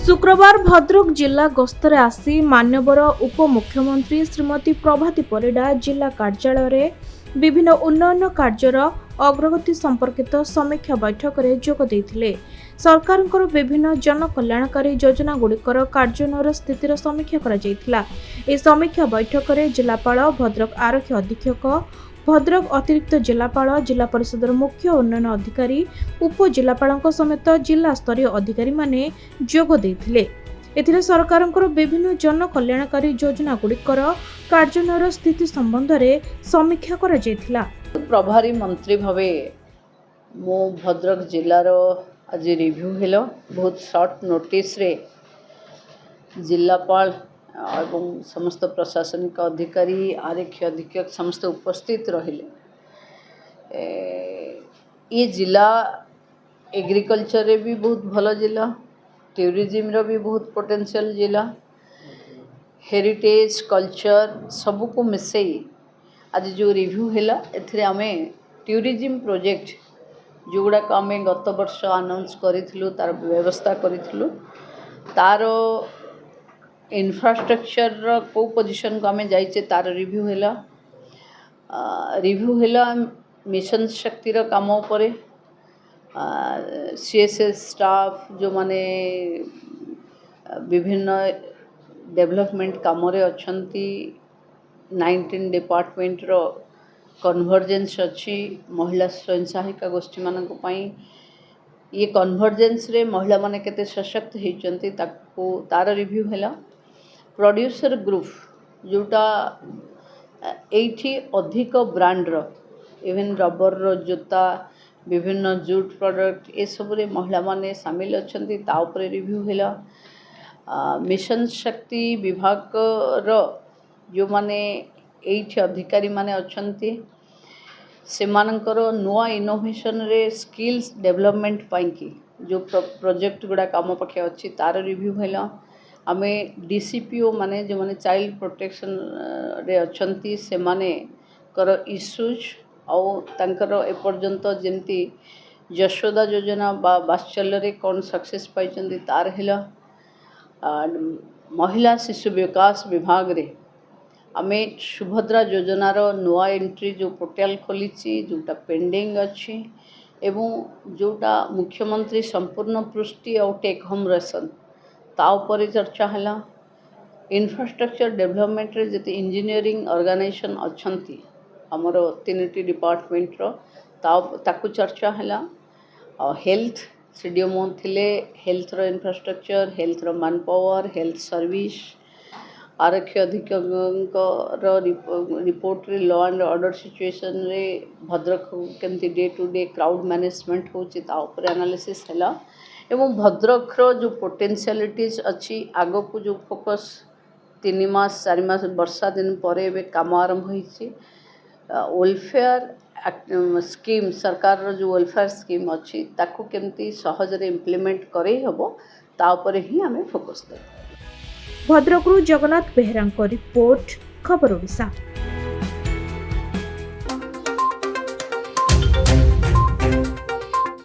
शुक्रवार भद्रक जिला गस्तरे आसी मान्यवर उपमुख्यमंत्री श्रीमती प्रभाती परिडा जिला कार्यालय रे विभिन्न उन्नयन कार्यर अग्रगति संपर्कित समीक्षा बैठक में जोग देइथिले। सरकारଙ୍କର विभिन्न जनकल्याणकारी योजना गुड़िकर कार्यान्वयन स्थितिर समीक्षा करा जायथिला। ए समीक्षा बैठक में जिलापाल, भद्रक आरक्षी अधीक्षक, भद्रक अतिरिक्त जिलापाल, जिला परिषद मुख्य उन्नयन अधिकारी, उपजिलापाल समेत जिला स्तरीय अधिकारी माने जोग देइथिले। एथिरे सरकारଙ୍କର विभिन्न जनकल्याणकारी योजना गुड़िकर कार्यान्वयन स्थिति संबंध में समीक्षा करा जायथिला। प्रभारी मंत्री भावे मो भद्रक जिलार आज रिव्यू हेलो बहुत शॉर्ट नोटिस रे जिलापाल एवं समस्त प्रशासनिक अधिकारी, आरक्षी अधीक्षक समस्त उपस्थित रहिले। ये जिला एग्रीकल्चर रे भी बहुत भल जिला, टूरिज्म रो भी बहुत पोटेंशियल जिला, हेरिटेज कल्चर सबू को मिसई आज जो रिव्यू हैला एथिरे आमे टूरिज्म प्रोजेक्ट जो गुड़ाक आम गत वर्ष अनाउंस करूँ तार व्यवस्था करूँ तार इंफ्रास्ट्रक्चर को पोजिशन को आम जाइए तार रिव्यू हैला मिशन शक्तिर काम उपरे सीएसएस स्टाफ जो माने विभिन्न डेवलपमेंट काम रे अछंती 19 डिपार्टमेंट रो कन्वर्जेंस अच्छी महिला स्वयं सहायिका गोष्ठी मानक पई ये कन्वर्जेंस रे महिला माने केते सशक्त होइचंती ताको तार रिव्यू हैला। प्रोड्यूसर ग्रुप जोटा एठी अधिक ब्रांड रो इवन रबर रो जूता विभिन्न जूट प्रोडक्ट ए सब रे महिला माने शामिल अछंती ता ऊपर रिव्यू हैला। मिशन शक्ति विभाग रो जो माने एठी अधिकारी माने अछंती से मानकर नुआ इनोवेशन रे स्किल्स डेवलपमेंट पाई की जो प्रोजेक्ट गुड़ा काम पखे अच्छी तार रिव्यू हैला। आमे डीसीपीओ माने जो माने चाइल्ड प्रोटेक्शन रे अछंती से माने कर इश्यूज और तांकर एपर्यंत जेंती यशोदा योजना बा वात्सल्य रे कौन सक्सेस पाइचंती तार हैला। महिला शिशु विकास विभाग रे आमे सुभद्रा योजनार नुआ एंट्री जो पोर्टल खोली जोटा पेंडिंग अच्छी एवं जोटा मुख्यमंत्री संपूर्ण पुष्टि और टेक होम रेशन ता ऊपर चर्चा है। इंफ्रास्ट्रक्चर डेवलपमेंट रे जते इंजीनियरिंग ऑर्गेनाइजेशन अच्छी आमर 3टी डिपार्टमेंट रो ताकू चर्चा है। हेल्थ सीडीएमओ थिले हेल्थ रो इंफ्रास्ट्रक्चर, हेल्थ रो मैन पावर, हेल्थ सर्विस, आरक्षी अधीक्षक रिपोर्ट रे लॉ एंड ऑर्डर सिचुएशन रे भद्रक केमती day to day crowd management होची ता ऊपर एनालिसिस हैला। एवं भद्रक रो जो पोटेंशियलिटीज अच्छी आगो को जो फोकस 3 मास 4 मास वर्षा दिन परे बे काम आरंभ होईची वेलफेयर स्कीम सरकार रो जो वेलफेयर स्कीम अच्छी ताकू केमती सहज रे इम्प्लीमेंट करे हबो ता ऊपर ही हमें फोकस कर। भद्रकरू जगन्नाथ बेहरा रिपोर्ट, खबर ओडिशा।